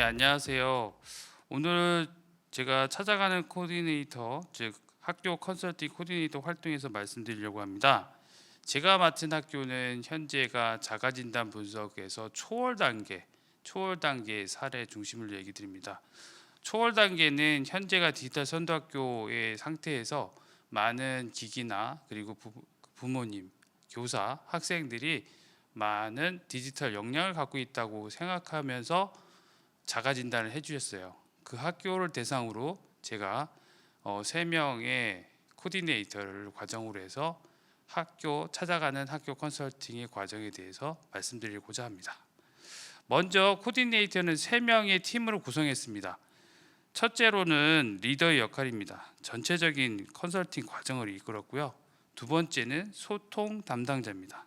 네, 안녕하세요. 오늘 제가 찾아가는 코디네이터, 즉 학교 컨설팅 코디네이터 활동에서 말씀드리려고 합니다. 제가 맡은 학교는 현재가 자가진단 분석에서 초월 단계 사례 중심으로 얘기 드립니다. 초월 단계는 현재가 디지털 선도학교의 상태에서 많은 기기나 그리고 부모님, 교사, 학생들이 많은 디지털 역량을 갖고 있다고 생각하면서 자가 진단을 해주셨어요. 그 학교를 대상으로 제가 3명의 코디네이터를 과정으로 해서 찾아가는 학교 컨설팅의 과정에 대해서 말씀드리고자 합니다. 먼저 코디네이터는 3명의 팀으로 구성했습니다. 첫째로는 리더의 역할입니다. 전체적인 컨설팅 과정을 이끌었고요. 두 번째는 소통 담당자입니다.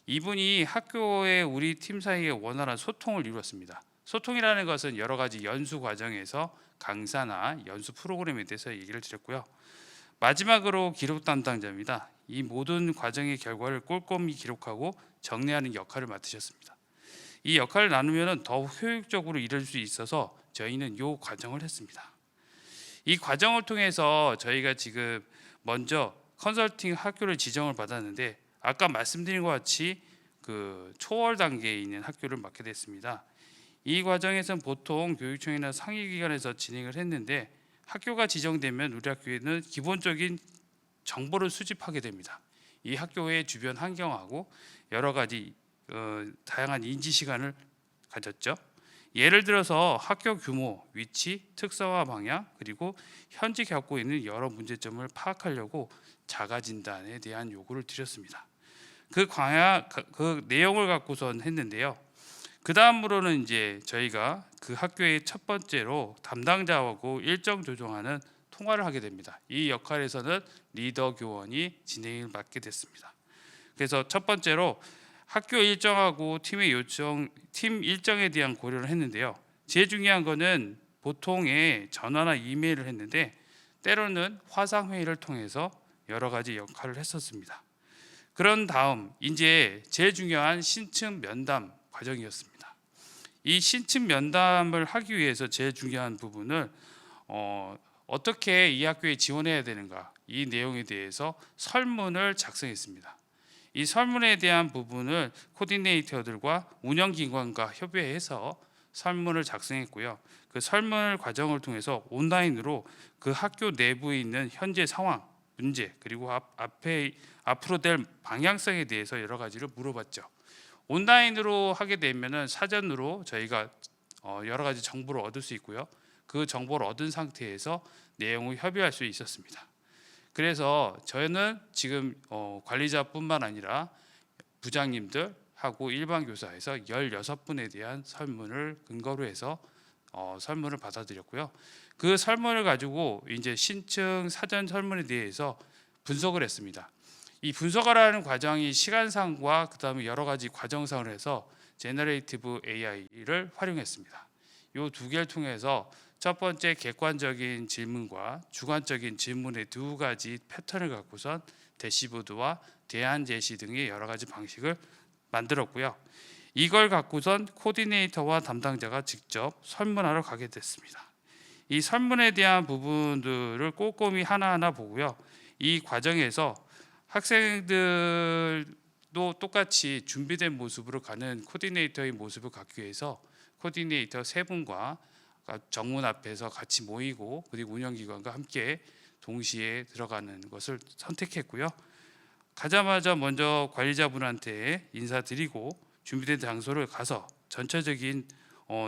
이분이 학교의 우리 팀 사이의 원활한 소통을 이루었습니다. 소통이라는 것은 여러 가지 연수 과정에서 강사나 연수 프로그램에 대해서 얘기를 드렸고요. 마지막으로 기록 담당자입니다. 이 모든 과정의 결과를 꼼꼼히 기록하고 정리하는 역할을 맡으셨습니다. 이 역할을 나누면 더욱 효율적으로 이룰 수 있어서 저희는 이 과정을 했습니다. 이 과정을 통해서 저희가 지금 먼저 컨설팅 학교를 지정을 받았는데 아까 말씀드린 것 같이 그 초월 단계에 있는 학교를 맡게 됐습니다. 이 과정에서는 보통 교육청이나 상위기관에서 진행을 했는데 학교가 지정되면 우리 학교에는 기본적인 정보를 수집하게 됩니다. 이 학교의 주변 환경하고 여러 가지 다양한 인지 시간을 가졌죠. 예를 들어서 학교 규모, 위치, 특성화 방향, 그리고 현재 겪고 있는 여러 문제점을 파악하려고 자가 진단에 대한 요구를 드렸습니다. 그 내용을 갖고선 했는데요. 그 다음으로는 이제 저희가 그 학교의 첫 번째로 담당자하고 일정 조정하는 통화를 하게 됩니다. 이 역할에서는 리더 교원이 진행을 맡게 됐습니다. 그래서 첫 번째로 학교 일정하고 팀 일정에 대한 고려를 했는데요. 제일 중요한 거는 보통의 전화나 이메일을 했는데 때로는 화상 회의를 통해서 여러 가지 역할을 했었습니다. 그런 다음 이제 제일 중요한 신층 면담 과정이었습니다. 이 신층 면담을 하기 위해서 제일 중요한 부분을 어떻게 이 학교에 지원해야 되는가, 이 내용에 대해서 설문을 작성했습니다. 이 설문에 대한 부분을 코디네이터들과 운영기관과 협의해서 설문을 작성했고요. 그 설문 과정을 통해서 온라인으로 그 학교 내부에 있는 현재 상황, 문제, 그리고 앞으로 될 방향성에 대해서 여러 가지를 물어봤죠. 온라인으로 하게 되면은 사전으로 저희가 여러 가지 정보를 얻을 수 있고요. 그 정보를 얻은 상태에서 내용을 협의할 수 있었습니다. 그래서 저희는 지금 관리자뿐만 아니라 부장님들하고 일반 교사에서 16분에 대한 설문을 근거로 해서 설문을 받아들였고요. 그 설문을 가지고 이제 신청 사전 설문에 대해서 분석을 했습니다. 이 분석하라는 과정이 시간상과 그다음에 여러 가지 과정상을 해서 제너레이티브 AI를 활용했습니다. 이 두 개를 통해서 첫 번째 객관적인 질문과 주관적인 질문의 두 가지 패턴을 갖고선 대시보드와 대안 제시 등의 여러 가지 방식을 만들었고요. 이걸 갖고선 코디네이터와 담당자가 직접 설문하러 가게 됐습니다. 이 설문에 대한 부분들을 꼼꼼히 하나하나 보고요. 이 과정에서 학생들도 똑같이 준비된 모습으로 가는 코디네이터의 모습을 갖기 위해서 코디네이터 3분과 정문 앞에서 같이 모이고 그리고 운영기관과 함께 동시에 들어가는 것을 선택했고요. 가자마자 먼저 관리자분한테 인사드리고 준비된 장소를 가서 전체적인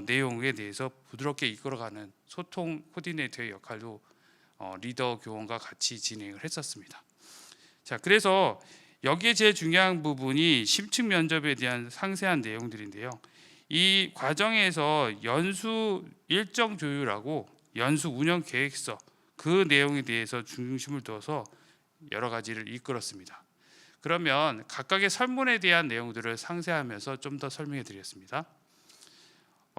내용에 대해서 부드럽게 이끌어가는 소통 코디네이터의 역할도 리더 교원과 같이 진행을 했었습니다. 자, 그래서 여기에 제일 중요한 부분이 심층 면접에 대한 상세한 내용들인데요. 이 과정에서 연수 일정 조율하고 연수 운영 계획서 그 내용에 대해서 중심을 둬서 여러 가지를 이끌었습니다. 그러면 각각의 설문에 대한 내용들을 상세하면서 좀 더 설명해 드리겠습니다.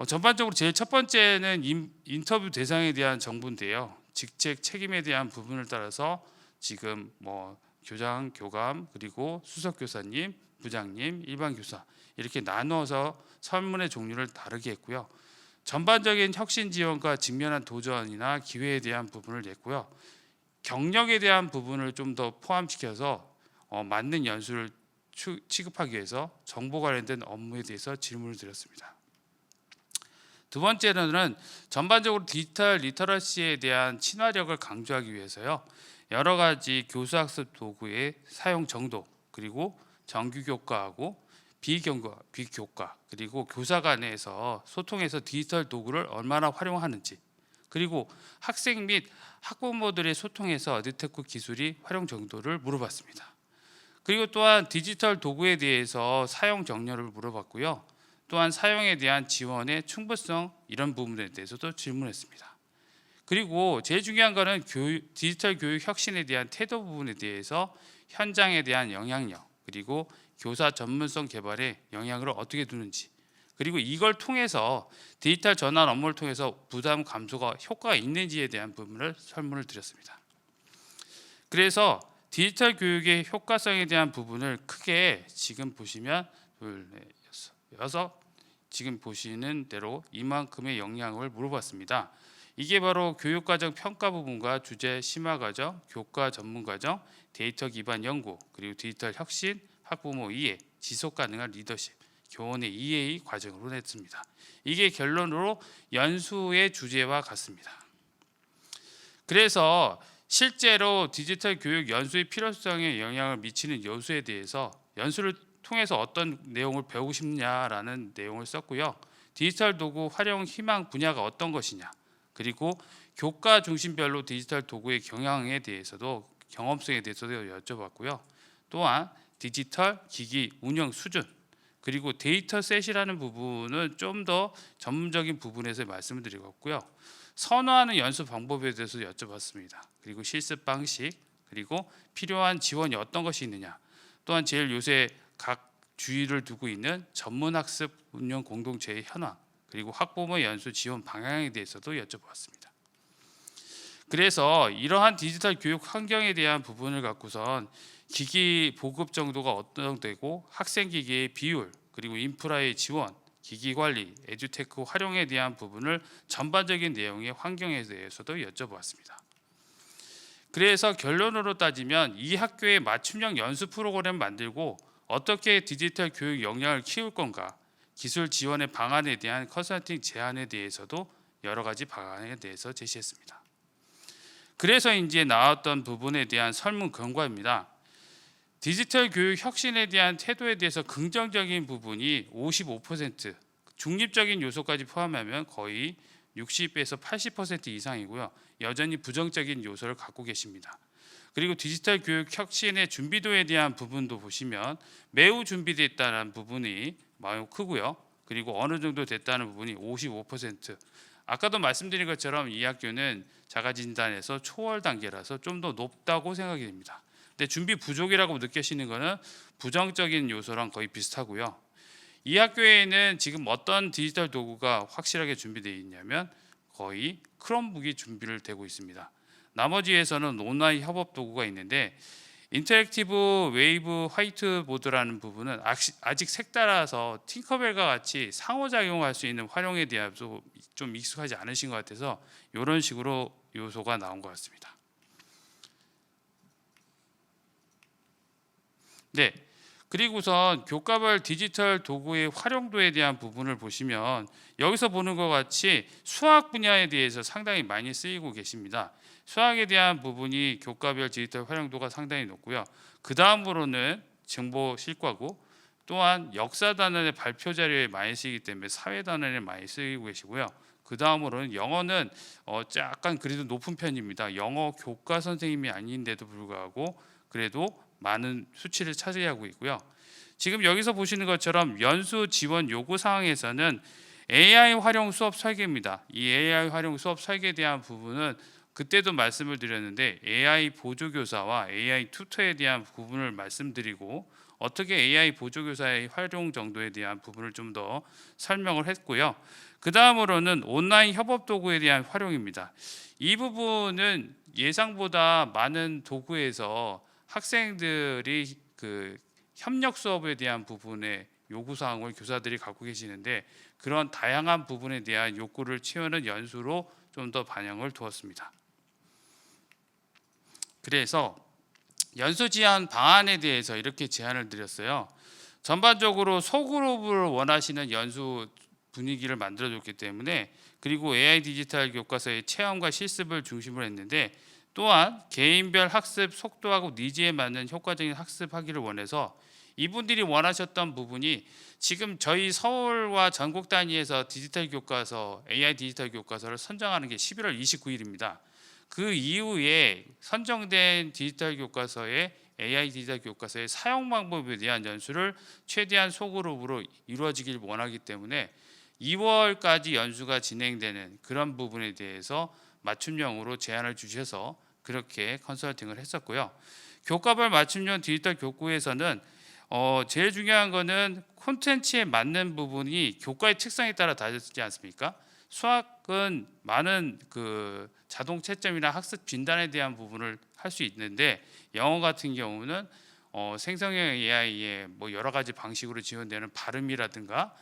전반적으로 제일 첫 번째는 인터뷰 대상에 대한 정보인데요. 직책 책임에 대한 부분을 따라서 지금 교장, 교감, 그리고 수석 교사님, 부장님, 일반 교사 이렇게 나누어서 설문의 종류를 다르게 했고요. 전반적인 혁신 지원과 직면한 도전이나 기회에 대한 부분을 냈고요. 경력에 대한 부분을 좀 더 포함시켜서 맞는 연수를 취급하기 위해서 정보 관련된 업무에 대해서 질문을 드렸습니다. 두 번째로는 전반적으로 디지털 리터러시에 대한 친화력을 강조하기 위해서요. 여러 가지 교수학습 도구의 사용 정도, 그리고 정규 교과하고 비교과, 그리고 교사 간에서 소통해서 디지털 도구를 얼마나 활용하는지, 그리고 학생 및 학부모들의 소통에서 에듀테크 기술이 활용 정도를 물어봤습니다. 그리고 또한 디지털 도구에 대해서 사용 정렬을 물어봤고요. 또한 사용에 대한 지원의 충분성, 이런 부분에 대해서도 질문했습니다. 그리고 제일 중요한 거는 디지털 교육 혁신에 대한 태도 부분에 대해서 현장에 대한 영향력, 그리고 교사 전문성 개발에 영향을 어떻게 두는지, 그리고 이걸 통해서 디지털 전환 업무를 통해서 부담 감소가 효과가 있는지에 대한 부분을 설문을 드렸습니다. 그래서 디지털 교육의 효과성에 대한 부분을 크게 지금 보시면 여섯, 지금 보시는 대로 이만큼의 영향을 물어봤습니다. 이게 바로 교육과정 평가 부분과 주제 심화과정, 교과 전문과정, 데이터 기반 연구, 그리고 디지털 혁신, 학부모 이해, 지속 가능한 리더십, 교원의 EA 과정으로 냈습니다. 이게 결론으로 연수의 주제와 같습니다. 그래서 실제로 디지털 교육 연수의 필요성에 영향을 미치는 요소에 대해서 연수를 통해서 어떤 내용을 배우고 싶냐라는 내용을 썼고요. 디지털 도구 활용 희망 분야가 어떤 것이냐, 그리고 교과 중심별로 디지털 도구의 경향에 대해서도 경험성에 대해서도 여쭤봤고요. 또한 디지털 기기 운영 수준, 그리고 데이터셋이라는 부분은 좀 더 전문적인 부분에서 말씀을 드리겠고요. 선호하는 연수 방법에 대해서 여쭤봤습니다. 그리고 실습 방식, 그리고 필요한 지원이 어떤 것이 있느냐, 또한 제일 요새 각 주의를 두고 있는 전문학습 운영 공동체의 현황, 그리고 학부모 연수 지원 방향에 대해서도 여쭤봤습니다. 그래서 이러한 디지털 교육 환경에 대한 부분을 갖고선 기기 보급 정도가 어떤 되고 학생 기기의 비율, 그리고 인프라의 지원, 기기 관리, 에듀테크 활용에 대한 부분을 전반적인 내용의 환경에 대해서도 여쭤보았습니다. 그래서 결론으로 따지면 이 학교의 맞춤형 연수 프로그램 만들고 어떻게 디지털 교육 역량을 키울 건가, 기술 지원의 방안에 대한 컨설팅 제안에 대해서도 여러 가지 방안에 대해서 제시했습니다. 그래서 이제 나왔던 부분에 대한 설문 경과입니다. 디지털 교육 혁신에 대한 태도에 대해서 긍정적인 부분이 55%, 중립적인 요소까지 포함하면 거의 60에서 80% 이상이고요. 여전히 부정적인 요소를 갖고 계십니다. 그리고 디지털 교육 혁신의 준비도에 대한 부분도 보시면 매우 준비되어 있다는 부분이 매우 크고요. 그리고 어느 정도 됐다는 부분이 55%. 아까도 말씀드린 것처럼 이 학교는 자가진단에서 초월 단계라서 좀 더 높다고 생각이 됩니다. 근데 준비 부족이라고 느끼시는 것은 부정적인 요소랑 거의 비슷하고요. 이 학교에는 지금 어떤 디지털 도구가 확실하게 준비되어 있냐면 거의 크롬북이 준비를 되고 있습니다. 나머지에서는 온라인 협업 도구가 있는데 인터랙티브 웨이브 화이트보드라는 부분은 아직 색달라서 팅커벨과 같이 상호작용할 수 있는 활용에 대해서 좀 익숙하지 않으신 것 같아서 이런 식으로 요소가 나온 것 같습니다. 네, 그리고선 교과별 디지털 도구의 활용도에 대한 부분을 보시면 여기서 보는 것 같이 수학 분야에 대해서 상당히 많이 쓰이고 계십니다. 수학에 대한 부분이 교과별 디지털 활용도가 상당히 높고요. 그 다음으로는 정보 실과고, 또한 역사 단원의 발표 자료에 많이 쓰이기 때문에 사회 단원에 많이 쓰이고 계시고요. 그 다음으로는 영어는 약간 그래도 높은 편입니다. 영어 교과 선생님이 아닌데도 불구하고 그래도 많은 수치를 차지하고 있고요. 지금 여기서 보시는 것처럼 연수 지원 요구 사항에서는 AI 활용 수업 설계입니다. 이 AI 활용 수업 설계에 대한 부분은 그때도 말씀을 드렸는데 AI 보조교사와 AI 튜터에 대한 부분을 말씀드리고 어떻게 AI 보조교사의 활용 정도에 대한 부분을 좀 더 설명을 했고요. 그 다음으로는 온라인 협업 도구에 대한 활용입니다. 이 부분은 예상보다 많은 도구에서 학생들이 그 협력 수업에 대한 부분의 요구 사항을 교사들이 갖고 계시는데 그런 다양한 부분에 대한 욕구를 채우는 연수로 좀 더 반영을 두었습니다. 그래서 연수 제한 방안에 대해서 이렇게 제안을 드렸어요. 전반적으로 소그룹을 원하시는 연수 분위기를 만들어줬기 때문에, 그리고 AI 디지털 교과서의 체험과 실습을 중심으로 했는데, 또한 개인별 학습 속도하고 니즈에 맞는 효과적인 학습하기를 원해서 이분들이 원하셨던 부분이 지금 저희 서울과 전국 단위에서 디지털 교과서, AI 디지털 교과서를 선정하는 게 11월 29일입니다. 그 이후에 선정된 디지털 교과서의 AI 디지털 교과서의 사용 방법에 대한 연수를 최대한 소그룹으로 이루어지길 원하기 때문에 2월까지 연수가 진행되는 그런 부분에 대해서 맞춤형으로 제안을 주셔서 그렇게 컨설팅을 했었고요. 교과별 맞춤형 디지털 교구에서는 제일 중요한 거는 콘텐츠에 맞는 부분이 교과의 특성에 따라 다르지 않습니까? 수학은 많은 그 자동 채점이나 학습 진단에 대한 부분을 할 수 있는데, 영어 같은 경우는 생성형 AI의 뭐 여러 가지 방식으로 지원되는 발음이라든가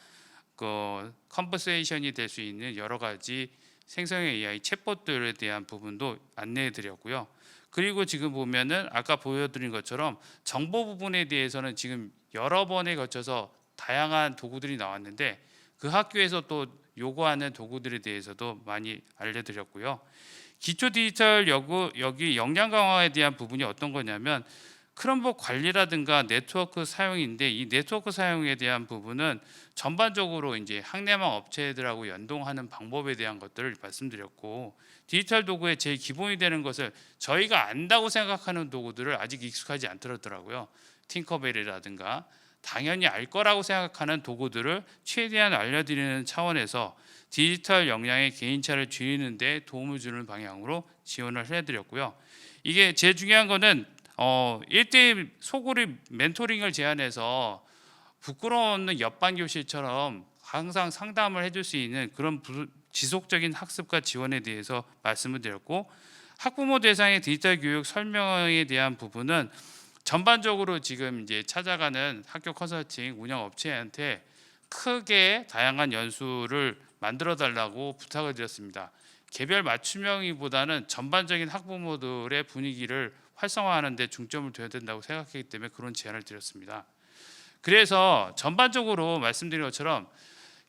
그 컨버세이션이 될 수 있는 여러 가지 생성형 AI 챗봇들에 대한 부분도 안내해 드렸고요. 그리고 지금 보면은 아까 보여드린 것처럼 정보 부분에 대해서는 지금 여러 번에 거쳐서 다양한 도구들이 나왔는데, 그 학교에서 또 요구하는 도구들에 대해서도 많이 알려드렸고요. 기초 디지털 여기 역량 강화에 대한 부분이 어떤 거냐면 크롬북 관리라든가 네트워크 사용인데, 이 네트워크 사용에 대한 부분은 전반적으로 이제 학내망 업체들하고 연동하는 방법에 대한 것들을 말씀드렸고, 디지털 도구의 제일 기본이 되는 것을 저희가 안다고 생각하는 도구들을 아직 익숙하지 않더라고요. 팅커벨이라든가 당연히 알 거라고 생각하는 도구들을 최대한 알려드리는 차원에서 디지털 역량의 개인차를 줄이는 데 도움을 주는 방향으로 지원을 해드렸고요. 이게 제일 중요한 거는 1대1 소그룹 멘토링을 제안해서 부끄러움 없는 옆반 교실처럼 항상 상담을 해줄 수 있는 그런 지속적인 학습과 지원에 대해서 말씀을 드렸고, 학부모 대상의 디지털 교육 설명에 대한 부분은 전반적으로 지금 이제 찾아가는 학교 컨설팅 운영 업체한테 크게 다양한 연수를 만들어 달라고 부탁을 드렸습니다. 개별 맞춤형이보다는 전반적인 학부모들의 분위기를 활성화하는 데 중점을 둬야 된다고 생각하기 때문에 그런 제안을 드렸습니다. 그래서 전반적으로 말씀드린 것처럼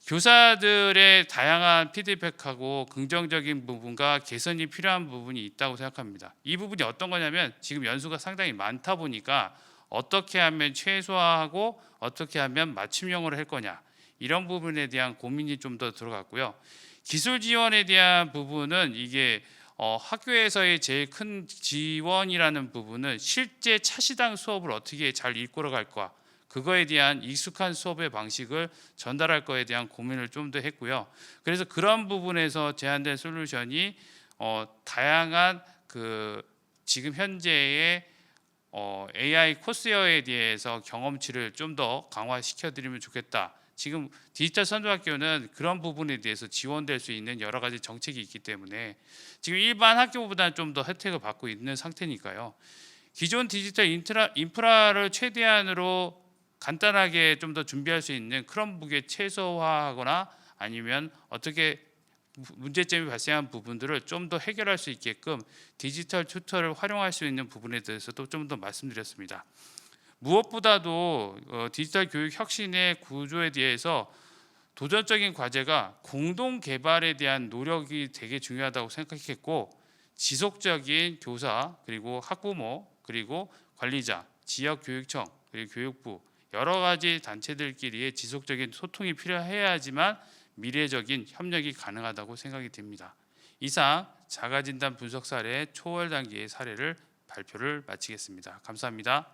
교사들의 다양한 피드백하고 긍정적인 부분과 개선이 필요한 부분이 있다고 생각합니다. 이 부분이 어떤 거냐면, 지금 연수가 상당히 많다 보니까 어떻게 하면 최소화하고 어떻게 하면 맞춤형으로 할 거냐, 이런 부분에 대한 고민이 좀 더 들어갔고요. 기술 지원에 대한 부분은 이게 학교에서의 제일 큰 지원이라는 부분은 실제 차시당 수업을 어떻게 잘 이끌어 갈까, 그거에 대한 익숙한 수업의 방식을 전달할 거에 대한 고민을 좀 더 했고요. 그래서 그런 부분에서 제안된 솔루션이 다양한 그 지금 현재의 AI 코스웨어에 대해서 경험치를 좀 더 강화시켜 드리면 좋겠다. 지금 디지털 선도학교는 그런 부분에 대해서 지원될 수 있는 여러 가지 정책이 있기 때문에 지금 일반 학교보다는 좀 더 혜택을 받고 있는 상태니까요. 기존 디지털 인프라를 최대한으로 간단하게 좀 더 준비할 수 있는 크롬북에 최소화하거나 아니면 어떻게 문제점이 발생한 부분들을 좀 더 해결할 수 있게끔 디지털 튜터를 활용할 수 있는 부분에 대해서도 좀 더 말씀드렸습니다. 무엇보다도 디지털 교육 혁신의 구조에 대해서 도전적인 과제가 공동 개발에 대한 노력이 되게 중요하다고 생각했고, 지속적인 교사 그리고 학부모 그리고 관리자, 지역교육청 그리고 교육부 여러 가지 단체들끼리의 지속적인 소통이 필요해야지만 미래적인 협력이 가능하다고 생각이 됩니다. 이상 자가진단 분석 사례 초월 단계의 사례를 발표를 마치겠습니다. 감사합니다.